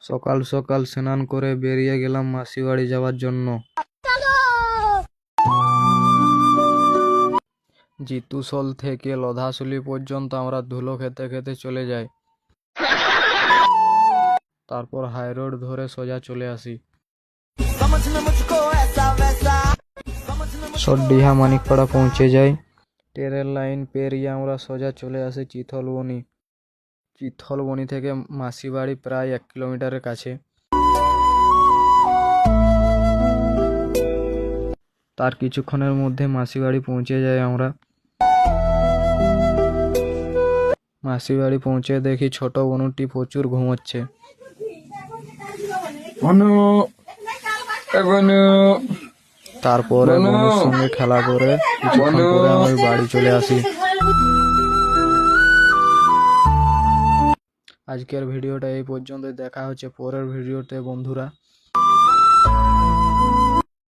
সকাল সকাল স্নান করে বেরিয়ে গেলাম মাসি বাড়ি যাওয়ার জন্য। জিতুসল থেকে লধাশুলি পর্যন্ত আমরা ধুলো খেতে খেতে চলে যাই। তারপর হাই রোড ধরে সোজা চলে আসি। সরডিহা মানিকপাড়া পৌঁছে যাই। ট্রেনের লাইন পেরিয়ে আমরা সোজা চলে আসি চিথলবনি। চিথলবনি থেকে মাসি বাড়ি প্রায় 1 কিলোমিটারের কাছে। তার কিছুক্ষণের মধ্যে মাসি বাড়ি পৌঁছে যাই আমরা। মাসি বাড়ি পৌঁছে দেখি ছোট বনুটি প্রচুর ঘুমোচ্ছে। তারপরে বনুর সঙ্গে খেলা করে কিছুক্ষণ পরে আমি বাড়ি চলে আসি। আজকের ভিডিওটা এই পর্যন্ত, দেখা হচ্ছে পরের ভিডিওতে বন্ধুরা।